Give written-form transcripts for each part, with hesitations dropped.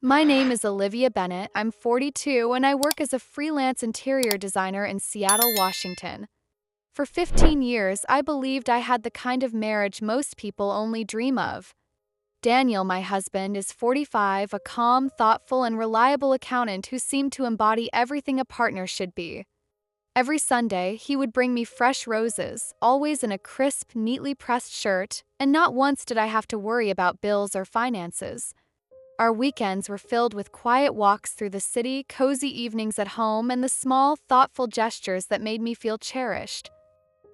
My name is Olivia Bennett. I'm 42 and I work as a freelance interior designer in Seattle, Washington. For 15 years, I believed I had the kind of marriage most people only dream of. Daniel, my husband, is 45, a calm, thoughtful, and reliable accountant who seemed to embody everything a partner should be. Every Sunday, he would bring me fresh roses, always in a crisp, neatly pressed shirt, and not once did I have to worry about bills or finances. Our weekends were filled with quiet walks through the city, cozy evenings at home, and the small, thoughtful gestures that made me feel cherished.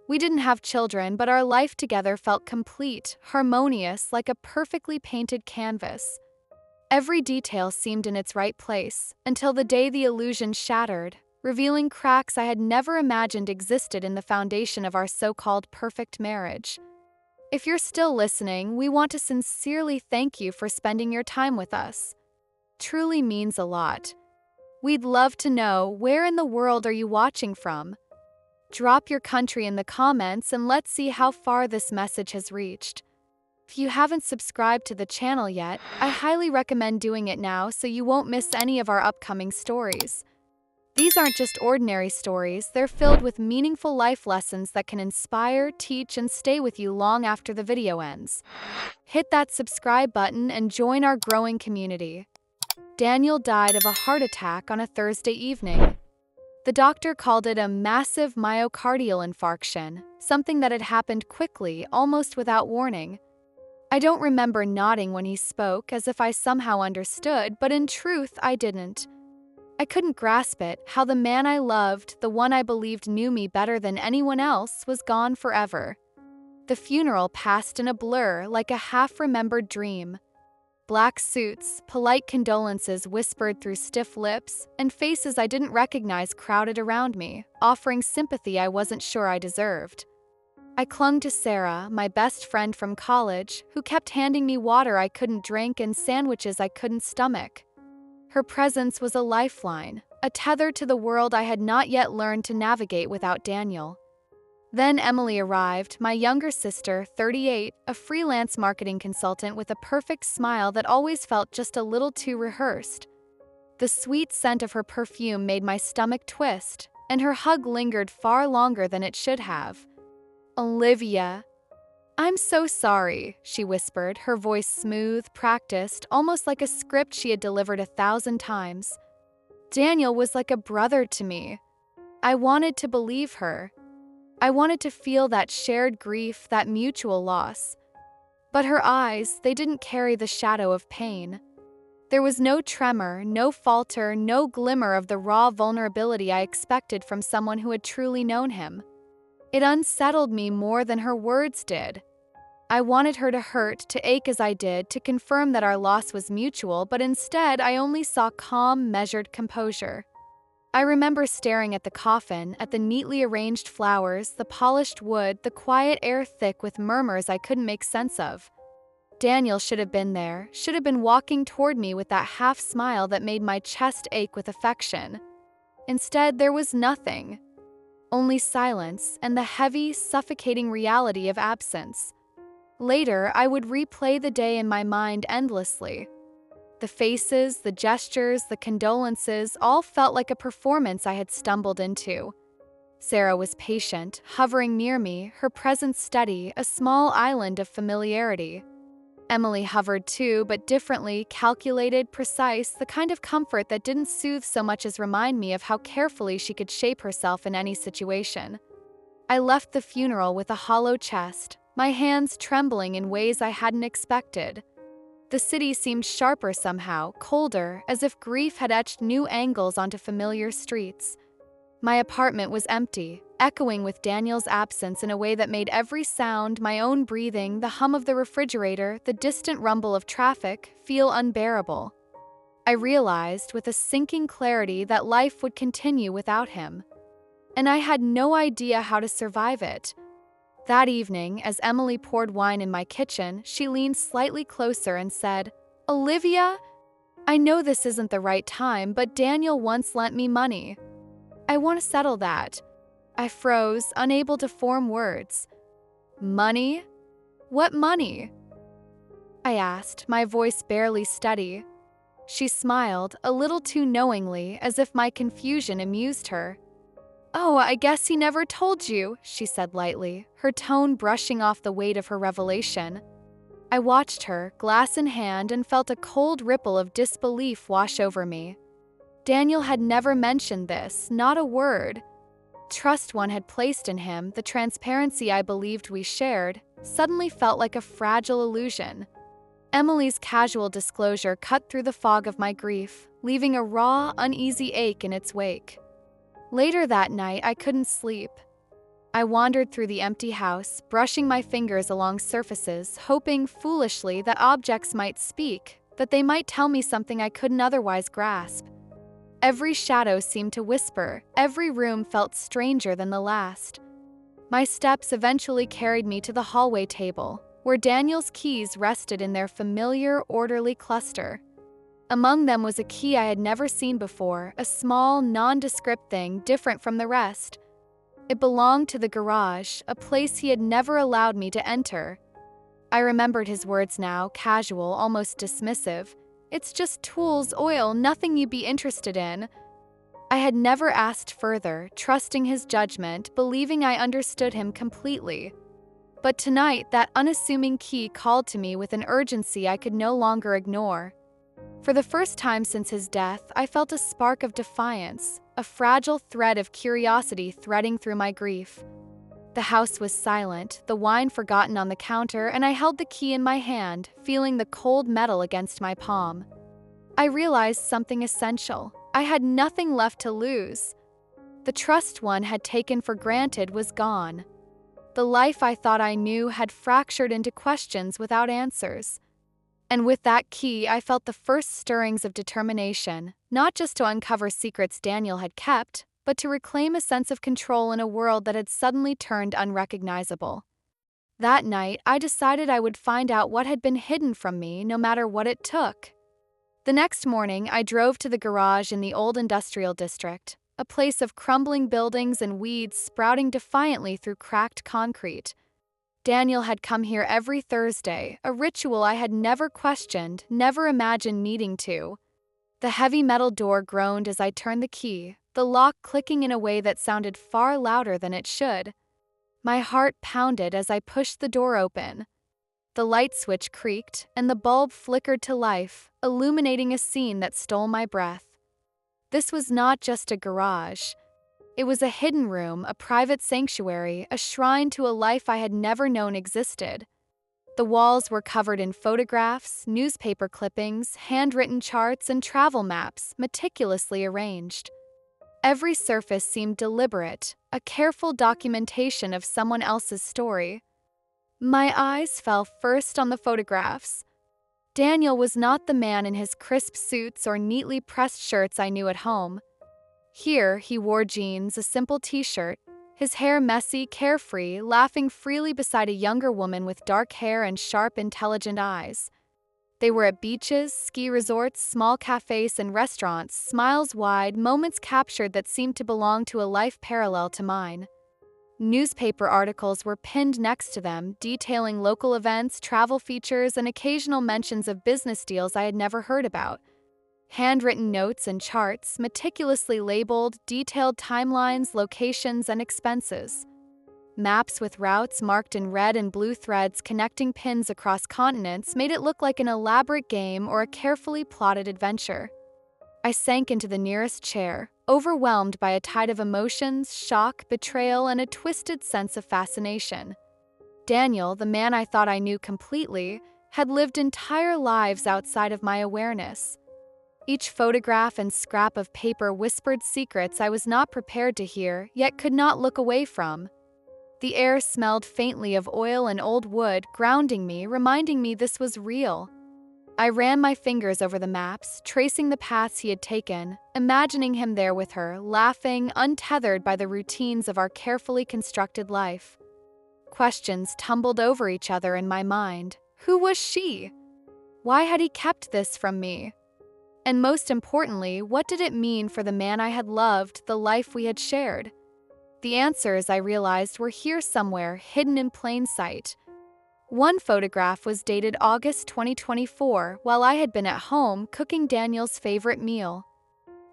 We didn't have children, but our life together felt complete, harmonious, like a perfectly painted canvas. Every detail seemed in its right place, until the day the illusion shattered, revealing cracks I had never imagined existed in the foundation of our so-called perfect marriage. If you're still listening, we want to sincerely thank you for spending your time with us. Truly means a lot. We'd love to know, where in the world are you watching from? Drop your country in the comments and let's see how far this message has reached. If you haven't subscribed to the channel yet, I highly recommend doing it now so you won't miss any of our upcoming stories. These aren't just ordinary stories, they're filled with meaningful life lessons that can inspire, teach, and stay with you long after the video ends. Hit that subscribe button and join our growing community. Daniel died of a heart attack on a Thursday evening. The doctor called it a massive myocardial infarction, something that had happened quickly, almost without warning. I don't remember nodding when he spoke, as if I somehow understood, but in truth, I didn't. I couldn't grasp it, how the man I loved, the one I believed knew me better than anyone else, was gone forever. The funeral passed in a blur, like a half-remembered dream. Black suits, polite condolences whispered through stiff lips, and faces I didn't recognize crowded around me, offering sympathy I wasn't sure I deserved. I clung to Sarah, my best friend from college, who kept handing me water I couldn't drink and sandwiches I couldn't stomach. Her presence was a lifeline, a tether to the world I had not yet learned to navigate without Daniel. Then Emily arrived, my younger sister, 38, a freelance marketing consultant with a perfect smile that always felt just a little too rehearsed. The sweet scent of her perfume made my stomach twist, and her hug lingered far longer than it should have. Olivia. "I'm so sorry," she whispered, her voice smooth, practiced, almost like a script she had delivered 1,000 times. Daniel was like a brother to me. I wanted to believe her. I wanted to feel that shared grief, that mutual loss. But her eyes, they didn't carry the shadow of pain. There was no tremor, no falter, no glimmer of the raw vulnerability I expected from someone who had truly known him. It unsettled me more than her words did. I wanted her to hurt, to ache as I did, to confirm that our loss was mutual, but instead I only saw calm, measured composure. I remember staring at the coffin, at the neatly arranged flowers, the polished wood, the quiet air thick with murmurs I couldn't make sense of. Daniel should have been there, should have been walking toward me with that half smile that made my chest ache with affection. Instead, there was nothing. Only silence and the heavy, suffocating reality of absence. Later, I would replay the day in my mind endlessly. The faces, the gestures, the condolences all felt like a performance I had stumbled into. Sarah was patient, hovering near me, her presence steady, a small island of familiarity. Emily hovered too, but differently, calculated, precise, the kind of comfort that didn't soothe so much as remind me of how carefully she could shape herself in any situation. I left the funeral with a hollow chest, my hands trembling in ways I hadn't expected. The city seemed sharper somehow, colder, as if grief had etched new angles onto familiar streets. My apartment was empty, echoing with Daniel's absence in a way that made every sound, my own breathing, the hum of the refrigerator, the distant rumble of traffic, feel unbearable. I realized with a sinking clarity that life would continue without him. And I had no idea how to survive it. That evening, as Emily poured wine in my kitchen, she leaned slightly closer and said, "Olivia, I know this isn't the right time, but Daniel once lent me money. I want to settle that." I froze, unable to form words. "Money? What money?" I asked, my voice barely steady. She smiled, a little too knowingly, as if my confusion amused her. "Oh, I guess he never told you," she said lightly, her tone brushing off the weight of her revelation. I watched her, glass in hand, and felt a cold ripple of disbelief wash over me. Daniel had never mentioned this, not a word. Trust one had placed in him, the transparency I believed we shared, suddenly felt like a fragile illusion. Emily's casual disclosure cut through the fog of my grief, leaving a raw, uneasy ache in its wake. Later that night, I couldn't sleep. I wandered through the empty house, brushing my fingers along surfaces, hoping foolishly that objects might speak, that they might tell me something I couldn't otherwise grasp. Every shadow seemed to whisper, every room felt stranger than the last. My steps eventually carried me to the hallway table, where Daniel's keys rested in their familiar, orderly cluster. Among them was a key I had never seen before, a small, nondescript thing different from the rest. It belonged to the garage, a place he had never allowed me to enter. I remembered his words now, casual, almost dismissive. "It's just tools, oil, nothing you'd be interested in." I had never asked further, trusting his judgment, believing I understood him completely. But tonight, that unassuming key called to me with an urgency I could no longer ignore. For the first time since his death, I felt a spark of defiance, a fragile thread of curiosity threading through my grief. The house was silent, the wine forgotten on the counter, and I held the key in my hand, feeling the cold metal against my palm. I realized something essential. I had nothing left to lose. The trust one had taken for granted was gone. The life I thought I knew had fractured into questions without answers. And with that key, I felt the first stirrings of determination, not just to uncover secrets Daniel had kept, but to reclaim a sense of control in a world that had suddenly turned unrecognizable. That night, I decided I would find out what had been hidden from me, no matter what it took. The next morning, I drove to the garage in the old industrial district, a place of crumbling buildings and weeds sprouting defiantly through cracked concrete. Daniel had come here every Thursday, a ritual I had never questioned, never imagined needing to. The heavy metal door groaned as I turned the key, the lock clicking in a way that sounded far louder than it should. My heart pounded as I pushed the door open. The light switch creaked, and the bulb flickered to life, illuminating a scene that stole my breath. This was not just a garage. It was a hidden room, a private sanctuary, a shrine to a life I had never known existed. The walls were covered in photographs, newspaper clippings, handwritten charts, and travel maps, meticulously arranged. Every surface seemed deliberate, a careful documentation of someone else's story. My eyes fell first on the photographs. Daniel was not the man in his crisp suits or neatly pressed shirts I knew at home. Here, he wore jeans, a simple t-shirt, his hair messy, carefree, laughing freely beside a younger woman with dark hair and sharp, intelligent eyes. They were at beaches, ski resorts, small cafes, and restaurants, smiles wide, moments captured that seemed to belong to a life parallel to mine. Newspaper articles were pinned next to them, detailing local events, travel features, and occasional mentions of business deals I had never heard about. Handwritten notes and charts, meticulously labeled, detailed timelines, locations, and expenses. Maps with routes marked in red and blue threads connecting pins across continents made it look like an elaborate game or a carefully plotted adventure. I sank into the nearest chair, overwhelmed by a tide of emotions, shock, betrayal, and a twisted sense of fascination. Daniel, the man I thought I knew completely, had lived entire lives outside of my awareness. Each photograph and scrap of paper whispered secrets I was not prepared to hear, yet could not look away from. The air smelled faintly of oil and old wood, grounding me, reminding me this was real. I ran my fingers over the maps, tracing the paths he had taken, imagining him there with her, laughing, untethered by the routines of our carefully constructed life. Questions tumbled over each other in my mind. Who was she? Why had he kept this from me? And most importantly, what did it mean for the man I had loved, the life we had shared? The answers, I realized, were here somewhere, hidden in plain sight. One photograph was dated August 2024 while I had been at home cooking Daniel's favorite meal.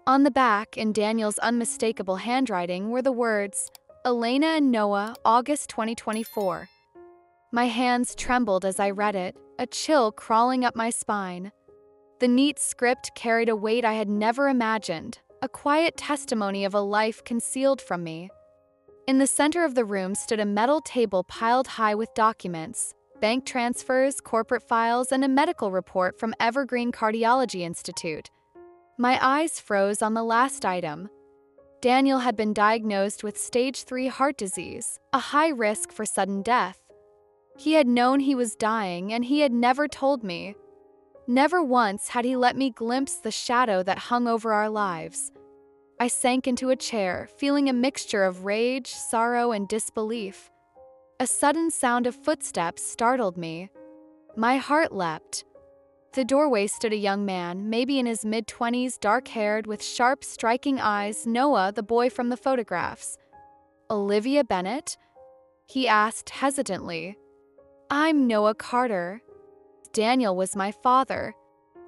On the back, in Daniel's unmistakable handwriting, were the words, "Elena and Noah, August 2024. My hands trembled as I read it, a chill crawling up my spine. The neat script carried a weight I had never imagined, a quiet testimony of a life concealed from me. In the center of the room stood a metal table piled high with documents, bank transfers, corporate files, and a medical report from Evergreen Cardiology Institute. My eyes froze on the last item. Daniel had been diagnosed with stage 3 heart disease, a high risk for sudden death. He had known he was dying, and he had never told me. Never once had he let me glimpse the shadow that hung over our lives. I sank into a chair, feeling a mixture of rage, sorrow, and disbelief. A sudden sound of footsteps startled me. My heart leapt. The doorway stood a young man, maybe in his mid-20s, dark-haired, with sharp, striking eyes. "Noah, the boy from the photographs." "Olivia Bennett?" he asked hesitantly. "I'm Noah Carter." Daniel was my father.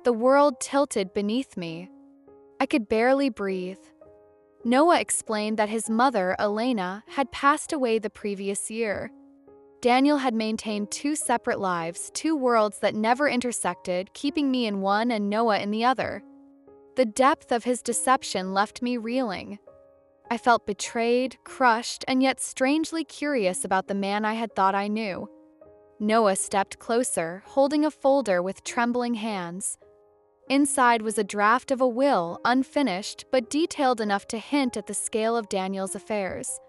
The world tilted beneath me. I could barely breathe. Noah explained that his mother, Elena, had passed away the previous year. Daniel had maintained 2 separate lives, 2 worlds that never intersected, keeping me in one and Noah in the other. The depth of his deception left me reeling. I felt betrayed, crushed, and yet strangely curious about the man I had thought I knew. Noah stepped closer, holding a folder with trembling hands. Inside was a draft of a will, unfinished, but detailed enough to hint at the scale of Daniel's affairs.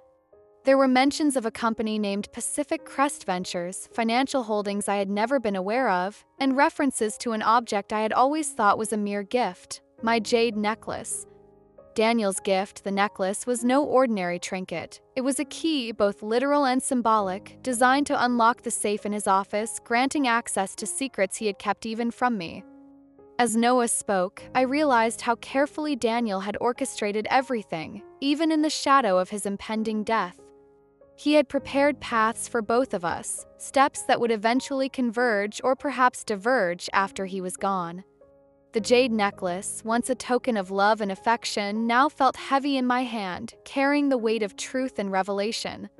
There were mentions of a company named Pacific Crest Ventures, financial holdings I had never been aware of, and references to an object I had always thought was a mere gift, my jade necklace. Daniel's gift, the necklace, was no ordinary trinket. It was a key, both literal and symbolic, designed to unlock the safe in his office, granting access to secrets he had kept even from me. As Noah spoke, I realized how carefully Daniel had orchestrated everything, even in the shadow of his impending death. He had prepared paths for both of us, steps that would eventually converge or perhaps diverge after he was gone. The jade necklace, once a token of love and affection, now felt heavy in my hand, carrying the weight of truth and revelation.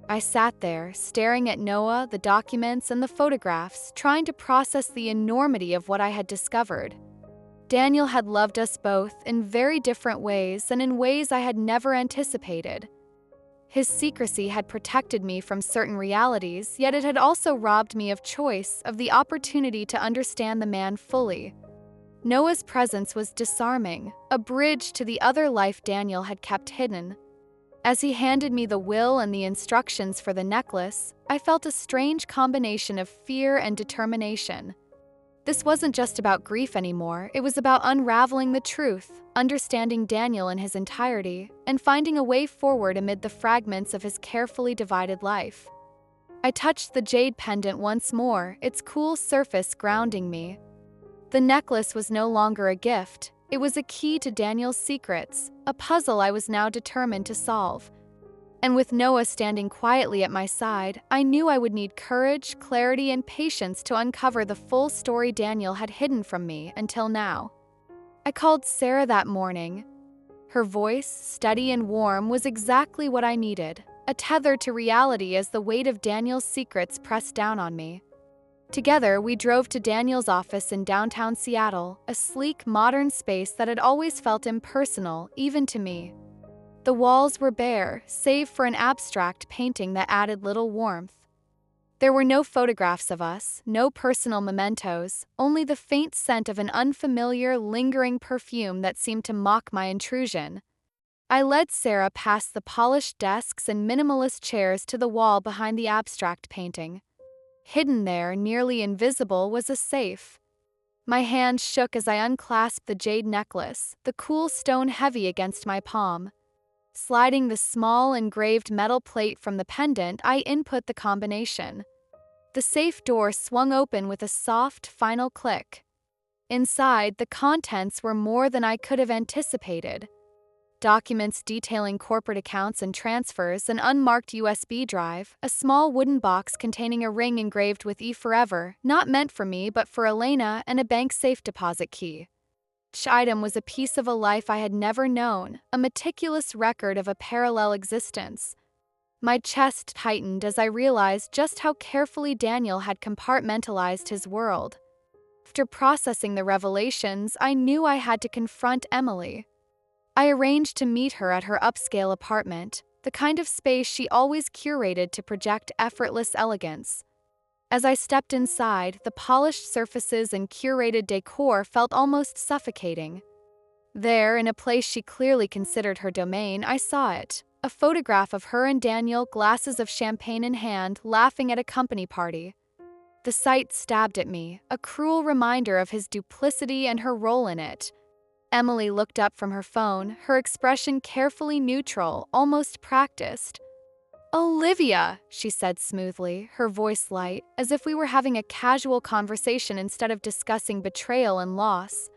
I sat there, staring at Noah, the documents, and the photographs, trying to process the enormity of what I had discovered. Daniel had loved us both in very different ways and in ways I had never anticipated. His secrecy had protected me from certain realities, yet it had also robbed me of choice, of the opportunity to understand the man fully. Noah's presence was disarming, a bridge to the other life Daniel had kept hidden. As he handed me the will and the instructions for the necklace, I felt a strange combination of fear and determination. This wasn't just about grief anymore, it was about unraveling the truth, understanding Daniel in his entirety, and finding a way forward amid the fragments of his carefully divided life. I touched the jade pendant once more, its cool surface grounding me. The necklace was no longer a gift, it was a key to Daniel's secrets, a puzzle I was now determined to solve. And with Noah standing quietly at my side, I knew I would need courage, clarity, and patience to uncover the full story Daniel had hidden from me until now. I called Sarah that morning. Her voice, steady and warm, was exactly what I needed, a tether to reality as the weight of Daniel's secrets pressed down on me. Together, we drove to Daniel's office in downtown Seattle, a sleek, modern space that had always felt impersonal, even to me. The walls were bare, save for an abstract painting that added little warmth. There were no photographs of us, no personal mementos, only the faint scent of an unfamiliar, lingering perfume that seemed to mock my intrusion. I led Sarah past the polished desks and minimalist chairs to the wall behind the abstract painting. Hidden there, nearly invisible, was a safe. My hand shook as I unclasped the jade necklace, the cool stone heavy against my palm. Sliding the small engraved metal plate from the pendant, I input the combination. The safe door swung open with a soft, final click. Inside, the contents were more than I could have anticipated. documents detailing corporate accounts and transfers, an unmarked USB drive, a small wooden box containing a ring engraved with E forever, not meant for me but for Elena, and a bank safe deposit key. Each item was a piece of a life I had never known, a meticulous record of a parallel existence. My chest tightened as I realized just how carefully Daniel had compartmentalized his world. After processing the revelations, I knew I had to confront Emily. I arranged to meet her at her upscale apartment, the kind of space she always curated to project effortless elegance. As I stepped inside, the polished surfaces and curated decor felt almost suffocating. There, in a place she clearly considered her domain, I saw it. A photograph of her and Daniel, glasses of champagne in hand, laughing at a company party. The sight stabbed at me, a cruel reminder of his duplicity and her role in it. Emily looked up from her phone, her expression carefully neutral, almost practiced. "Olivia," she said smoothly, her voice light, as if we were having a casual conversation instead of discussing betrayal and loss.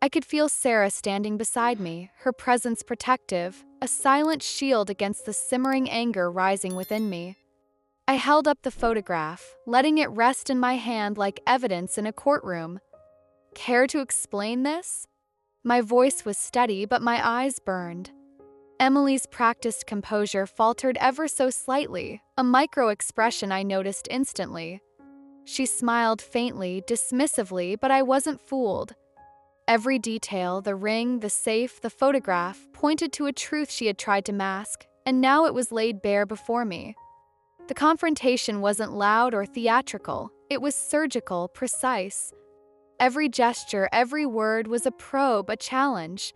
I could feel Sarah standing beside me, her presence protective, a silent shield against the simmering anger rising within me. I held up the photograph, letting it rest in my hand like evidence in a courtroom. "Care to explain this?" My voice was steady, but my eyes burned. Emily's practiced composure faltered ever so slightly, a micro-expression I noticed instantly. She smiled faintly, dismissively, but I wasn't fooled. Every detail, the ring, the safe, the photograph, pointed to a truth she had tried to mask, and now it was laid bare before me. The confrontation wasn't loud or theatrical, it was surgical, precise. Every gesture, every word was a probe, a challenge.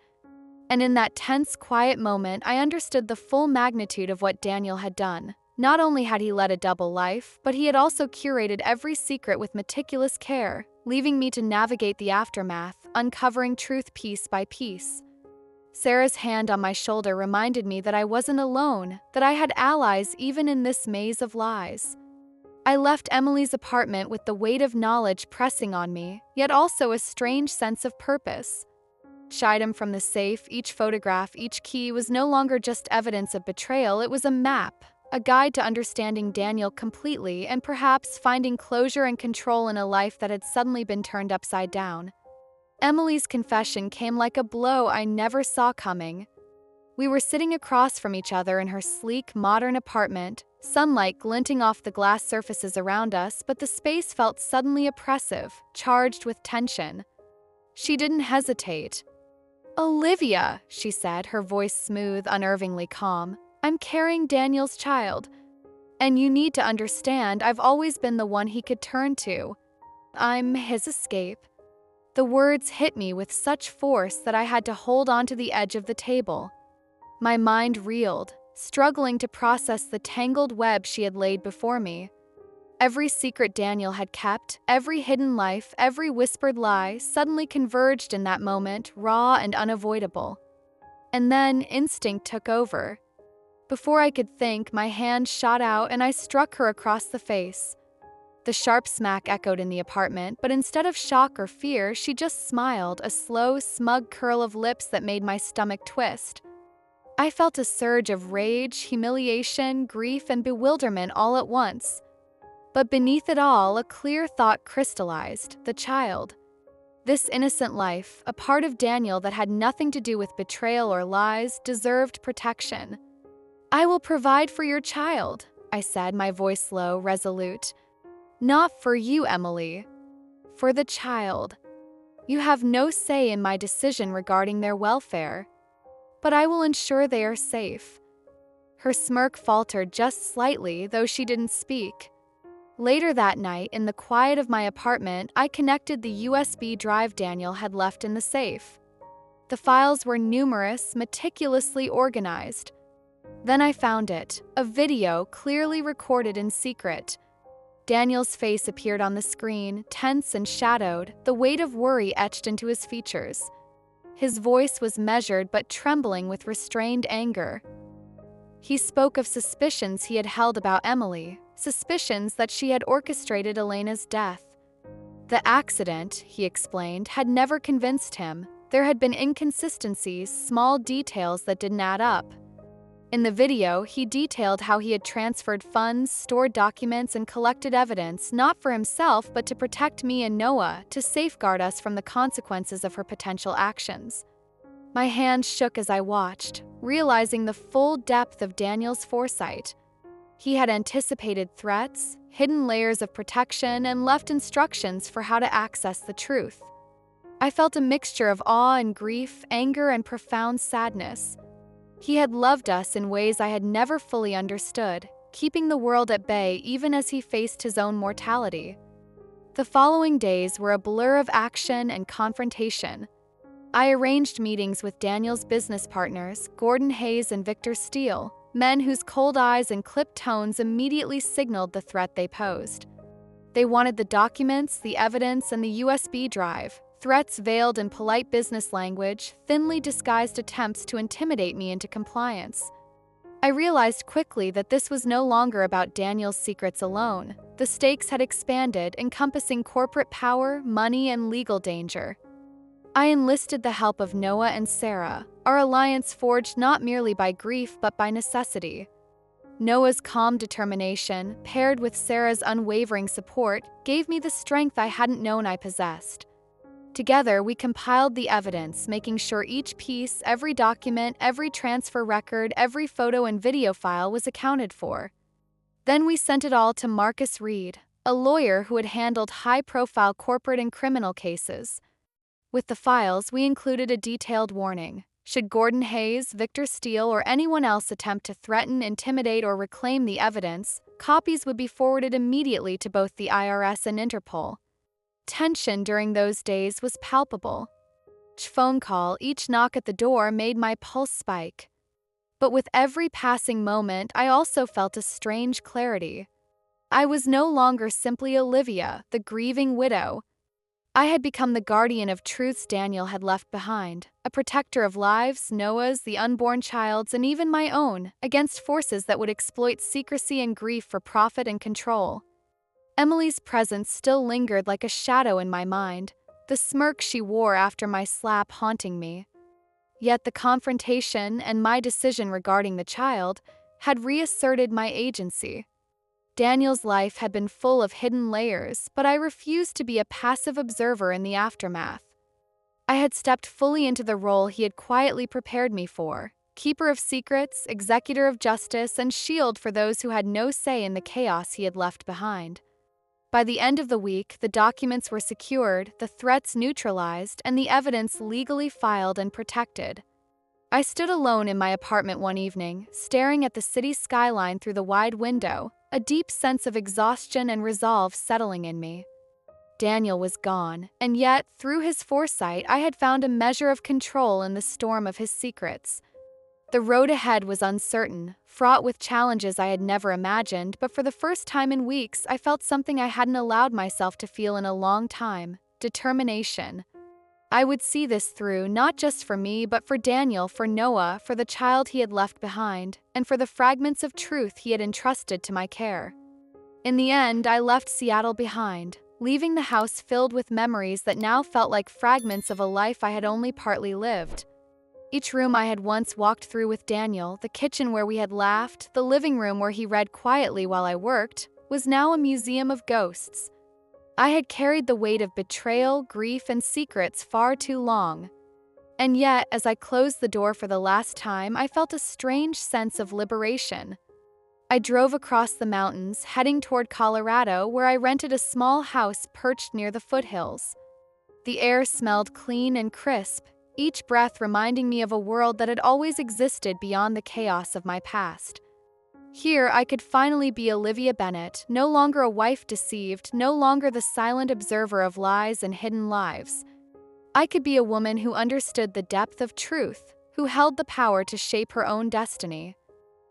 And in that tense, quiet moment, I understood the full magnitude of what Daniel had done. Not only had he led a double life, but he had also curated every secret with meticulous care, leaving me to navigate the aftermath, uncovering truth piece by piece. Sarah's hand on my shoulder reminded me that I wasn't alone, that I had allies even in this maze of lies. I left Emily's apartment with the weight of knowledge pressing on me, yet also a strange sense of purpose. Each item from the safe, each photograph, each key was no longer just evidence of betrayal, it was a map, a guide to understanding Daniel completely and perhaps finding closure and control in a life that had suddenly been turned upside down. Emily's confession came like a blow I never saw coming. We were sitting across from each other in her sleek, modern apartment, sunlight glinting off the glass surfaces around us, but the space felt suddenly oppressive, charged with tension. She didn't hesitate. "Olivia," she said, her voice smooth, unnervingly calm, "I'm carrying Daniel's child. And you need to understand, I've always been the one he could turn to. I'm his escape." The words hit me with such force that I had to hold onto the edge of the table. My mind reeled, struggling to process the tangled web she had laid before me. Every secret Daniel had kept, every hidden life, every whispered lie suddenly converged in that moment, raw and unavoidable. And then instinct took over. Before I could think, my hand shot out and I struck her across the face. The sharp smack echoed in the apartment, but instead of shock or fear, she just smiled, a slow, smug curl of lips that made my stomach twist. I felt a surge of rage, humiliation, grief, and bewilderment all at once. But beneath it all, a clear thought crystallized: the child. This innocent life, a part of Daniel that had nothing to do with betrayal or lies, deserved protection. "I will provide for your child," I said, my voice low, resolute. "Not for you, Emily. For the child. You have no say in my decision regarding their welfare. But I will ensure they are safe." Her smirk faltered just slightly, though she didn't speak. Later that night, in the quiet of my apartment, I connected the USB drive Daniel had left in the safe. The files were numerous, meticulously organized. Then I found it, a video clearly recorded in secret. Daniel's face appeared on the screen, tense and shadowed, the weight of worry etched into his features. His voice was measured but trembling with restrained anger. He spoke of suspicions he had held about Emily, suspicions that she had orchestrated Elena's death. The accident, he explained, had never convinced him. There had been inconsistencies, small details that didn't add up. In the video, he detailed how he had transferred funds, stored documents, and collected evidence, not for himself but to protect me and Noah, to safeguard us from the consequences of her potential actions. My hands shook as I watched, realizing the full depth of Daniel's foresight. He had anticipated threats, hidden layers of protection, and left instructions for how to access the truth. I felt a mixture of awe and grief, anger and profound sadness. He had loved us in ways I had never fully understood, keeping the world at bay even as he faced his own mortality. The following days were a blur of action and confrontation. I arranged meetings with Daniel's business partners, Gordon Hayes and Victor Steele, men whose cold eyes and clipped tones immediately signaled the threat they posed. They wanted the documents, the evidence, and the USB drive, threats veiled in polite business language, thinly disguised attempts to intimidate me into compliance. I realized quickly that this was no longer about Daniel's secrets alone. The stakes had expanded, encompassing corporate power, money, and legal danger. I enlisted the help of Noah and Sarah, our alliance forged not merely by grief but by necessity. Noah's calm determination, paired with Sarah's unwavering support, gave me the strength I hadn't known I possessed. Together, we compiled the evidence, making sure each piece, every document, every transfer record, every photo and video file was accounted for. Then we sent it all to Marcus Reed, a lawyer who had handled high-profile corporate and criminal cases. With the files, we included a detailed warning. Should Gordon Hayes, Victor Steele, or anyone else attempt to threaten, intimidate, or reclaim the evidence, copies would be forwarded immediately to both the IRS and Interpol. Tension during those days was palpable. Each phone call, each knock at the door made my pulse spike. But with every passing moment, I also felt a strange clarity. I was no longer simply Olivia, the grieving widow. I had become the guardian of truths Daniel had left behind, a protector of lives, Noah's, the unborn child's, and even my own, against forces that would exploit secrecy and grief for profit and control. Emily's presence still lingered like a shadow in my mind, the smirk she wore after my slap haunting me. Yet the confrontation and my decision regarding the child had reasserted my agency. Daniel's life had been full of hidden layers, but I refused to be a passive observer in the aftermath. I had stepped fully into the role he had quietly prepared me for, keeper of secrets, executor of justice, and shield for those who had no say in the chaos he had left behind. By the end of the week, the documents were secured, the threats neutralized, and the evidence legally filed and protected. I stood alone in my apartment one evening, staring at the city skyline through the wide window, a deep sense of exhaustion and resolve settling in me. Daniel was gone, and yet, through his foresight, I had found a measure of control in the storm of his secrets. The road ahead was uncertain, fraught with challenges I had never imagined, but for the first time in weeks, I felt something I hadn't allowed myself to feel in a long time: determination. I would see this through, not just for me, but for Daniel, for Noah, for the child he had left behind, and for the fragments of truth he had entrusted to my care. In the end, I left Seattle behind, leaving the house filled with memories that now felt like fragments of a life I had only partly lived. Each room I had once walked through with Daniel, the kitchen where we had laughed, the living room where he read quietly while I worked, was now a museum of ghosts. I had carried the weight of betrayal, grief, and secrets far too long. And yet, as I closed the door for the last time, I felt a strange sense of liberation. I drove across the mountains, heading toward Colorado, where I rented a small house perched near the foothills. The air smelled clean and crisp, each breath reminding me of a world that had always existed beyond the chaos of my past. Here, I could finally be Olivia Bennett, no longer a wife deceived, no longer the silent observer of lies and hidden lives. I could be a woman who understood the depth of truth, who held the power to shape her own destiny.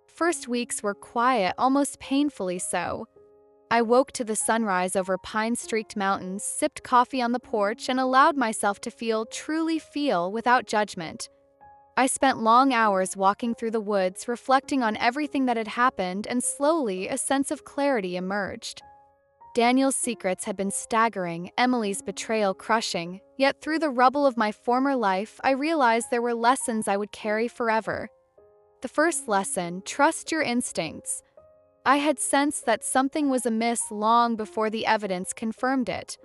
First weeks were quiet, almost painfully so. I woke to the sunrise over pine-streaked mountains, sipped coffee on the porch, and allowed myself to feel, truly feel, without judgment. I spent long hours walking through the woods, reflecting on everything that had happened, and slowly a sense of clarity emerged. Daniel's secrets had been staggering, Emily's betrayal crushing, yet through the rubble of my former life, I realized there were lessons I would carry forever. The first lesson: trust your instincts. I had sensed that something was amiss long before the evidence confirmed it.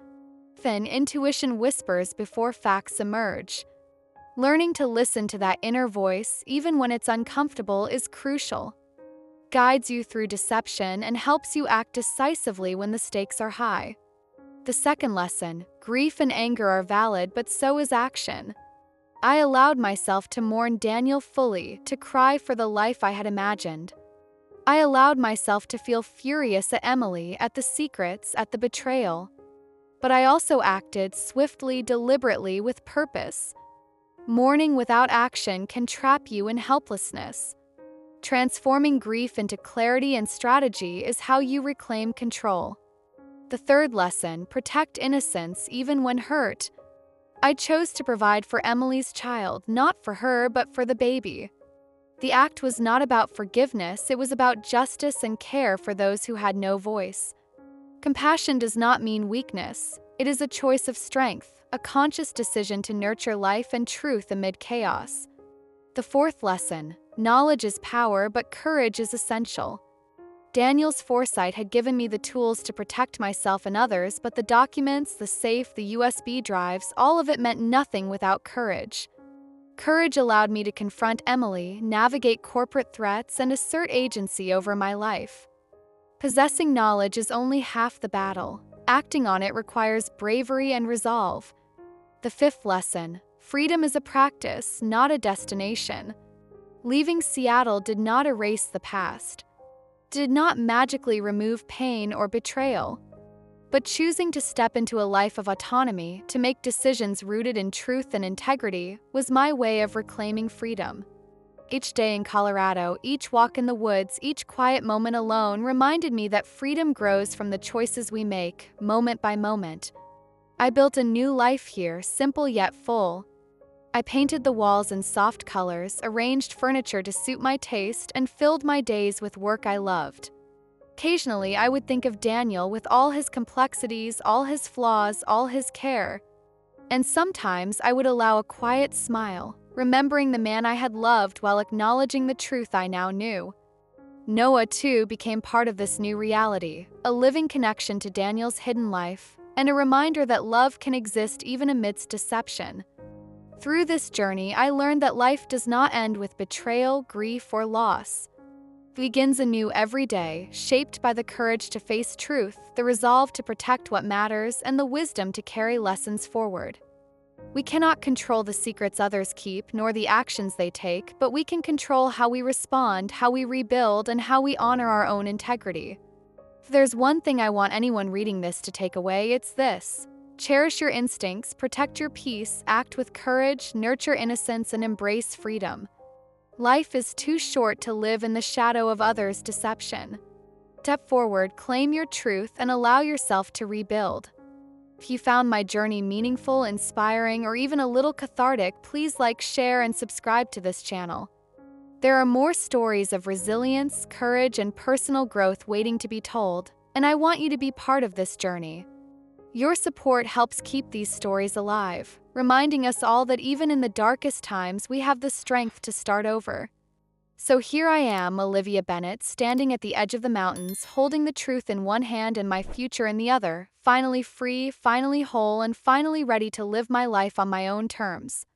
Then intuition whispers before facts emerge. Learning to listen to that inner voice, even when it's uncomfortable, is crucial. Guides you through deception and helps you act decisively when the stakes are high. The second lesson: grief and anger are valid, but so is action. I allowed myself to mourn Daniel fully, to cry for the life I had imagined. I allowed myself to feel furious at Emily, at the secrets, at the betrayal. But I also acted swiftly, deliberately, with purpose. Mourning without action can trap you in helplessness. Transforming grief into clarity and strategy is how you reclaim control. The third lesson: protect innocence even when hurt. I chose to provide for Emily's child, not for her, but for the baby. The act was not about forgiveness, it was about justice and care for those who had no voice. Compassion does not mean weakness. It is a choice of strength, a conscious decision to nurture life and truth amid chaos. The fourth lesson: knowledge is power, but courage is essential. Daniel's foresight had given me the tools to protect myself and others, but the documents, the safe, the USB drives, all of it meant nothing without courage. Courage allowed me to confront Emily, navigate corporate threats, and assert agency over my life. Possessing knowledge is only half the battle. Acting on it requires bravery and resolve. The fifth lesson: freedom is a practice, not a destination. Leaving Seattle did not erase the past, did not magically remove pain or betrayal. But choosing to step into a life of autonomy, to make decisions rooted in truth and integrity, was my way of reclaiming freedom. Each day in Colorado, each walk in the woods, each quiet moment alone reminded me that freedom grows from the choices we make, moment by moment. I built a new life here, simple yet full. I painted the walls in soft colors, arranged furniture to suit my taste, and filled my days with work I loved. Occasionally, I would think of Daniel with all his complexities, all his flaws, all his care. And sometimes I would allow a quiet smile, remembering the man I had loved while acknowledging the truth I now knew. Noah, too, became part of this new reality, a living connection to Daniel's hidden life, and a reminder that love can exist even amidst deception. Through this journey, I learned that life does not end with betrayal, grief, or loss. It begins anew every day, shaped by the courage to face truth, the resolve to protect what matters, and the wisdom to carry lessons forward. We cannot control the secrets others keep, nor the actions they take, but we can control how we respond, how we rebuild, and how we honor our own integrity. If there's one thing I want anyone reading this to take away, it's this: cherish your instincts, protect your peace, act with courage, nurture innocence, and embrace freedom. Life is too short to live in the shadow of others' deception. Step forward, claim your truth, and allow yourself to rebuild. If you found my journey meaningful, inspiring, or even a little cathartic, please like, share, and subscribe to this channel. There are more stories of resilience, courage, and personal growth waiting to be told, and I want you to be part of this journey. Your support helps keep these stories alive, reminding us all that even in the darkest times, we have the strength to start over. So here I am, Olivia Bennett, standing at the edge of the mountains, holding the truth in one hand and my future in the other, finally free, finally whole, and finally ready to live my life on my own terms.